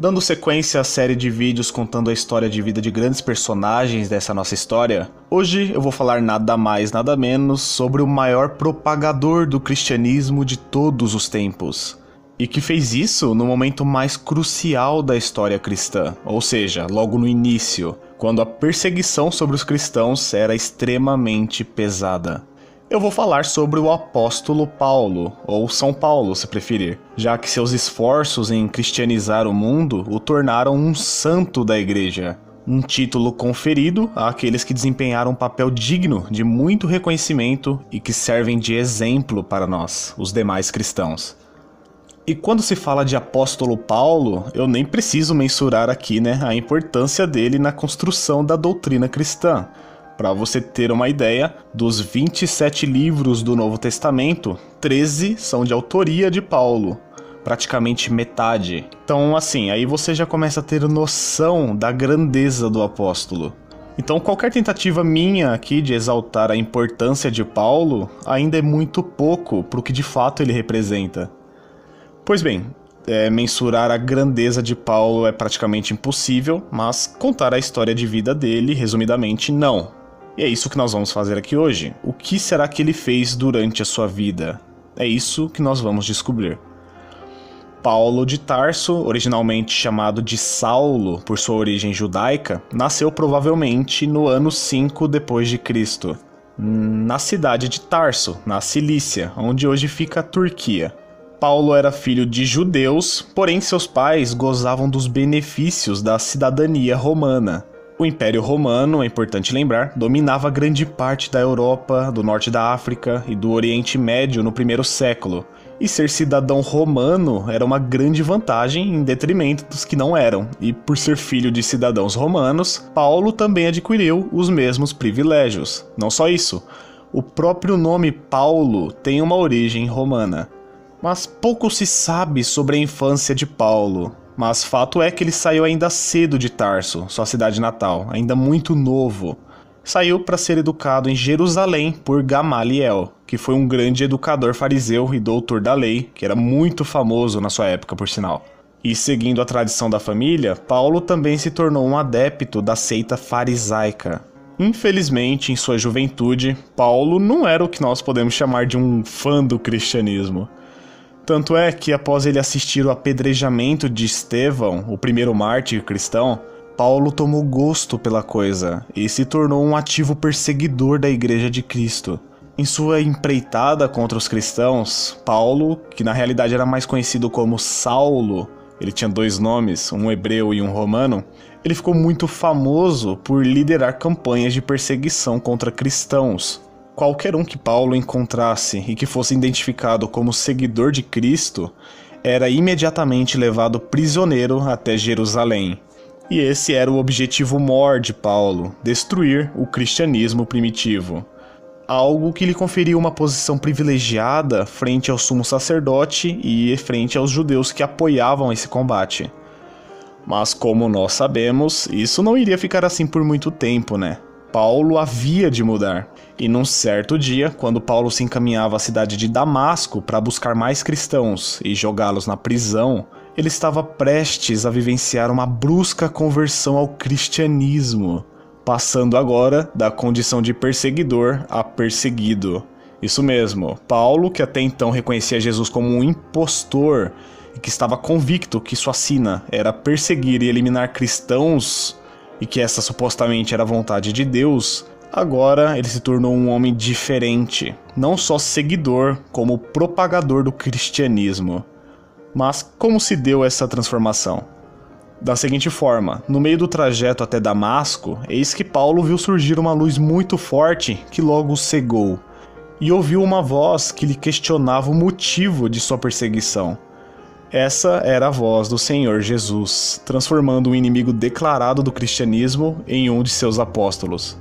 Dando sequência à série de vídeos contando a história de vida de grandes personagens dessa nossa história, hoje eu vou falar nada mais nada menos sobre o maior propagador do cristianismo de todos os tempos. E que fez isso no momento mais crucial da história cristã, ou seja, logo no início, quando a perseguição sobre os cristãos era extremamente pesada. Eu vou falar sobre o apóstolo Paulo, ou São Paulo, se preferir, já que seus esforços em cristianizar o mundo o tornaram um santo da igreja, um título conferido àqueles que desempenharam um papel digno de muito reconhecimento e que servem de exemplo para nós, os demais cristãos. E quando se fala de apóstolo Paulo, eu nem preciso mensurar aqui, a importância dele na construção da doutrina cristã. Para você ter uma ideia, dos 27 livros do Novo Testamento, 13 são de autoria de Paulo, praticamente metade. Então, assim, aí você já começa a ter noção da grandeza do apóstolo. Então, qualquer tentativa minha aqui de exaltar a importância de Paulo ainda é muito pouco para o que de fato ele representa. Pois bem, mensurar a grandeza de Paulo é praticamente impossível, mas contar a história de vida dele, resumidamente, não. E é isso que nós vamos fazer aqui hoje. O que será que ele fez durante a sua vida? É isso que nós vamos descobrir. Paulo de Tarso, originalmente chamado de Saulo por sua origem judaica, nasceu provavelmente no ano 5 depois de Cristo, na cidade de Tarso, na Cilícia, onde hoje fica a Turquia. Paulo era filho de judeus, porém seus pais gozavam dos benefícios da cidadania romana. O Império Romano, é importante lembrar, dominava grande parte da Europa, do norte da África e do Oriente Médio no primeiro século, e ser cidadão romano era uma grande vantagem em detrimento dos que não eram, e por ser filho de cidadãos romanos, Paulo também adquiriu os mesmos privilégios. Não só isso, o próprio nome Paulo tem uma origem romana. Mas pouco se sabe sobre a infância de Paulo. Mas fato é que ele saiu ainda cedo de Tarso, sua cidade natal, ainda muito novo. Saiu para ser educado em Jerusalém por Gamaliel, que foi um grande educador fariseu e doutor da lei, que era muito famoso na sua época, por sinal. E seguindo a tradição da família, Paulo também se tornou um adepto da seita farisaica. Infelizmente, em sua juventude, Paulo não era o que nós podemos chamar de um fã do cristianismo. Tanto é que após ele assistir o apedrejamento de Estevão, o primeiro mártir cristão, Paulo tomou gosto pela coisa e se tornou um ativo perseguidor da Igreja de Cristo. Em sua empreitada contra os cristãos, Paulo, que na realidade era mais conhecido como Saulo, ele tinha dois nomes, um hebreu e um romano, ele ficou muito famoso por liderar campanhas de perseguição contra cristãos. Qualquer um que Paulo encontrasse e que fosse identificado como seguidor de Cristo era imediatamente levado prisioneiro até Jerusalém. E esse era o objetivo maior de Paulo, destruir o cristianismo primitivo. Algo que lhe conferia uma posição privilegiada frente ao sumo sacerdote e frente aos judeus que apoiavam esse combate. Mas como nós sabemos, isso não iria ficar assim por muito tempo, Paulo havia de mudar. E num certo dia, quando Paulo se encaminhava à cidade de Damasco para buscar mais cristãos e jogá-los na prisão, ele estava prestes a vivenciar uma brusca conversão ao cristianismo, passando agora da condição de perseguidor a perseguido. Isso mesmo, Paulo, que até então reconhecia Jesus como um impostor e que estava convicto que sua sina era perseguir e eliminar cristãos, e que essa supostamente era a vontade de Deus, agora ele se tornou um homem diferente, não só seguidor, como propagador do cristianismo. Mas como se deu essa transformação? Da seguinte forma, no meio do trajeto até Damasco, eis que Paulo viu surgir uma luz muito forte que logo o cegou, e ouviu uma voz que lhe questionava o motivo de sua perseguição. Essa era a voz do Senhor Jesus, transformando um inimigo declarado do cristianismo em um de seus apóstolos.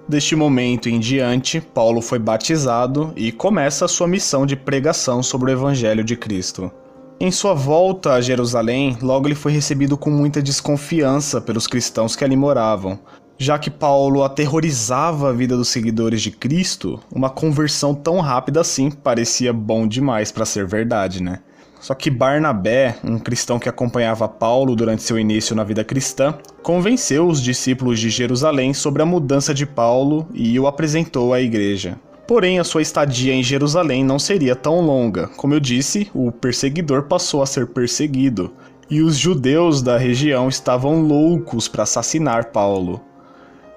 Deste momento em diante, Paulo foi batizado e começa a sua missão de pregação sobre o Evangelho de Cristo. Em sua volta a Jerusalém, logo ele foi recebido com muita desconfiança pelos cristãos que ali moravam. Já que Paulo aterrorizava a vida dos seguidores de Cristo, uma conversão tão rápida assim parecia bom demais para ser verdade, Só que Barnabé, um cristão que acompanhava Paulo durante seu início na vida cristã, convenceu os discípulos de Jerusalém sobre a mudança de Paulo e o apresentou à igreja. Porém, a sua estadia em Jerusalém não seria tão longa. Como eu disse, o perseguidor passou a ser perseguido, e os judeus da região estavam loucos para assassinar Paulo.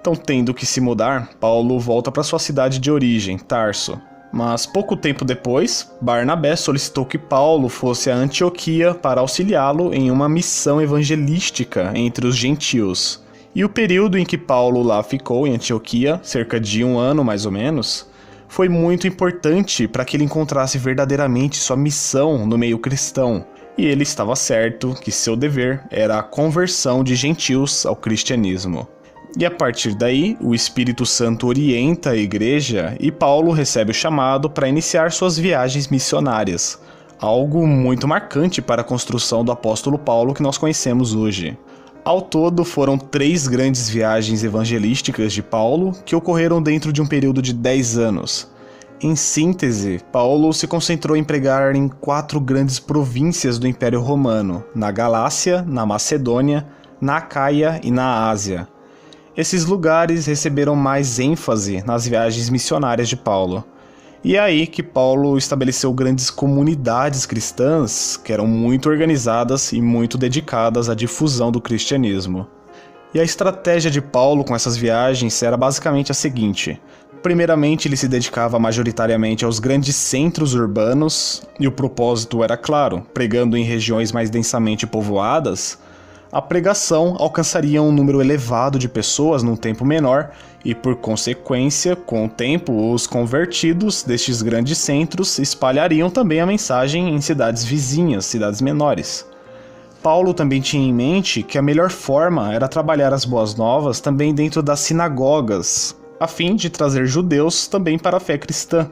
Então, tendo que se mudar, Paulo volta para sua cidade de origem, Tarso. Mas pouco tempo depois, Barnabé solicitou que Paulo fosse a Antioquia para auxiliá-lo em uma missão evangelística entre os gentios. E o período em que Paulo lá ficou em Antioquia, cerca de 1 ano mais ou menos, foi muito importante para que ele encontrasse verdadeiramente sua missão no meio cristão. E ele estava certo que seu dever era a conversão de gentios ao cristianismo. E a partir daí, o Espírito Santo orienta a igreja e Paulo recebe o chamado para iniciar suas viagens missionárias, algo muito marcante para a construção do apóstolo Paulo que nós conhecemos hoje. Ao todo, foram 3 grandes viagens evangelísticas de Paulo que ocorreram dentro de um período de 10 anos. Em síntese, Paulo se concentrou em pregar em 4 grandes províncias do Império Romano, na Galácia, na Macedônia, na Acaia e na Ásia. Esses lugares receberam mais ênfase nas viagens missionárias de Paulo. E é aí que Paulo estabeleceu grandes comunidades cristãs que eram muito organizadas e muito dedicadas à difusão do cristianismo. E a estratégia de Paulo com essas viagens era basicamente a seguinte: primeiramente, ele se dedicava majoritariamente aos grandes centros urbanos, e o propósito era claro, pregando em regiões mais densamente povoadas. A pregação alcançaria um número elevado de pessoas num tempo menor e, por consequência, com o tempo, os convertidos destes grandes centros espalhariam também a mensagem em cidades vizinhas, cidades menores. Paulo também tinha em mente que a melhor forma era trabalhar as boas novas também dentro das sinagogas, a fim de trazer judeus também para a fé cristã.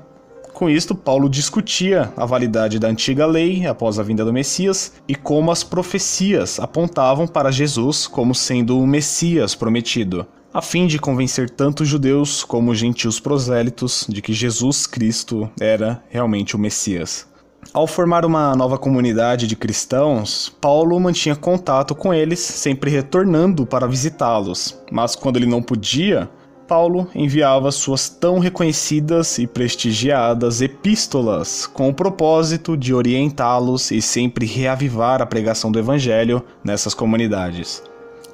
Com isto, Paulo discutia a validade da antiga lei após a vinda do Messias e como as profecias apontavam para Jesus como sendo o Messias prometido, a fim de convencer tanto judeus como gentios prosélitos de que Jesus Cristo era realmente o Messias. Ao formar uma nova comunidade de cristãos, Paulo mantinha contato com eles, sempre retornando para visitá-los, mas quando ele não podia, Paulo enviava suas tão reconhecidas e prestigiadas epístolas com o propósito de orientá-los e sempre reavivar a pregação do evangelho nessas comunidades.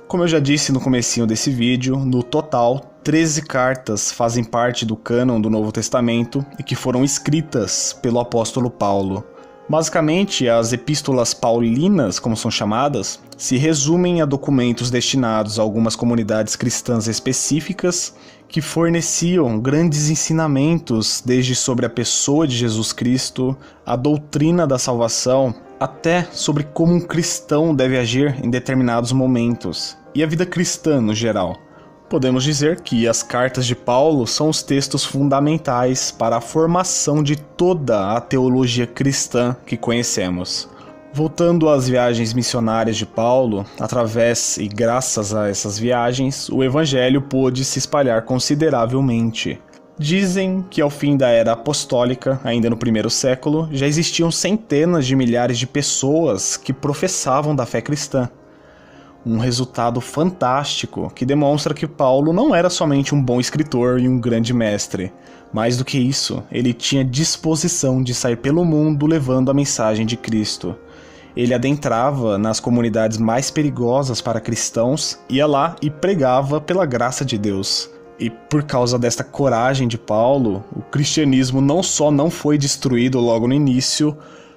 Como eu já disse no comecinho desse vídeo, no total, 13 cartas fazem parte do cânon do Novo Testamento e que foram escritas pelo apóstolo Paulo. Basicamente, as epístolas paulinas, como são chamadas, se resumem a documentos destinados a algumas comunidades cristãs específicas que forneciam grandes ensinamentos desde sobre a pessoa de Jesus Cristo, a doutrina da salvação, até sobre como um cristão deve agir em determinados momentos, e a vida cristã no geral. Podemos dizer que as cartas de Paulo são os textos fundamentais para a formação de toda a teologia cristã que conhecemos. Voltando às viagens missionárias de Paulo, através e graças a essas viagens, o evangelho pôde se espalhar consideravelmente. Dizem que ao fim da era apostólica, ainda no primeiro século, já existiam centenas de milhares de pessoas que professavam da fé cristã. Um resultado fantástico que demonstra que Paulo não era somente um bom escritor e um grande mestre. Mais do que isso, ele tinha disposição de sair pelo mundo levando a mensagem de Cristo. Ele adentrava nas comunidades mais perigosas para cristãos, ia lá e pregava pela graça de Deus. E por causa desta coragem de Paulo, o cristianismo não só não foi destruído logo no início,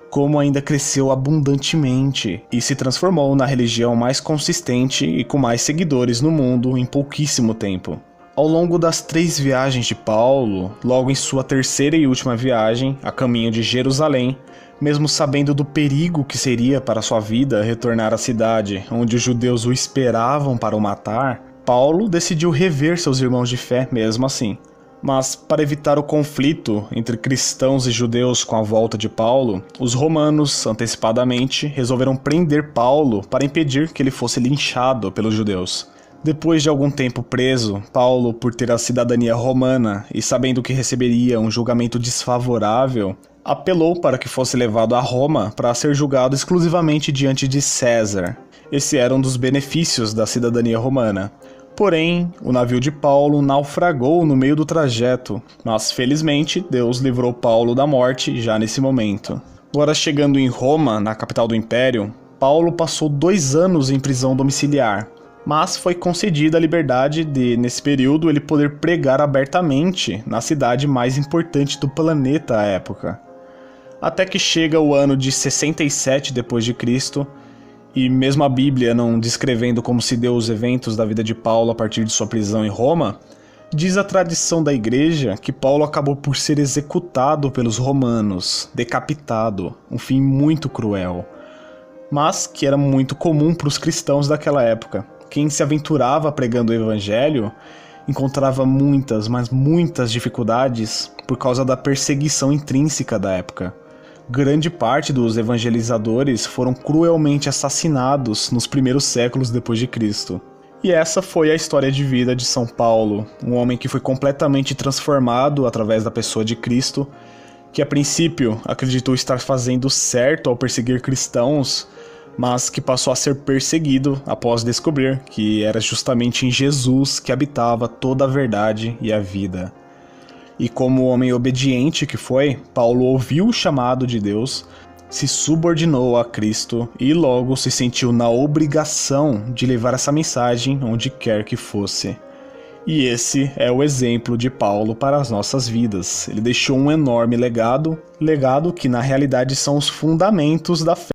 como ainda cresceu abundantemente e se transformou na religião mais consistente e com mais seguidores no mundo em pouquíssimo tempo. Ao longo das 3 viagens de Paulo, logo em sua terceira e última viagem, a caminho de Jerusalém, mesmo sabendo do perigo que seria para sua vida retornar à cidade onde os judeus o esperavam para o matar, Paulo decidiu rever seus irmãos de fé mesmo assim. Mas, para evitar o conflito entre cristãos e judeus com a volta de Paulo, os romanos, antecipadamente, resolveram prender Paulo para impedir que ele fosse linchado pelos judeus. Depois de algum tempo preso, Paulo, por ter a cidadania romana e sabendo que receberia um julgamento desfavorável, apelou para que fosse levado a Roma para ser julgado exclusivamente diante de César. Esse era um dos benefícios da cidadania romana. Porém, o navio de Paulo naufragou no meio do trajeto, mas felizmente Deus livrou Paulo da morte já nesse momento. Agora, chegando em Roma, na capital do Império, Paulo passou 2 anos em prisão domiciliar, mas foi concedida a liberdade de, nesse período, ele poder pregar abertamente na cidade mais importante do planeta à época. Até que chega o ano de 67 d.C., e mesmo a Bíblia não descrevendo como se deu os eventos da vida de Paulo a partir de sua prisão em Roma, diz a tradição da igreja que Paulo acabou por ser executado pelos romanos, decapitado, um fim muito cruel, mas que era muito comum para os cristãos daquela época. Quem se aventurava pregando o evangelho encontrava muitas, mas muitas dificuldades por causa da perseguição intrínseca da época. Grande parte dos evangelizadores foram cruelmente assassinados nos primeiros séculos depois de Cristo. E essa foi a história de vida de São Paulo, um homem que foi completamente transformado através da pessoa de Cristo, que a princípio acreditou estar fazendo certo ao perseguir cristãos, mas que passou a ser perseguido após descobrir que era justamente em Jesus que habitava toda a verdade e a vida. E como homem obediente que foi, Paulo ouviu o chamado de Deus, se subordinou a Cristo e logo se sentiu na obrigação de levar essa mensagem onde quer que fosse. E esse é o exemplo de Paulo para as nossas vidas. Ele deixou um enorme legado que na realidade são os fundamentos da fé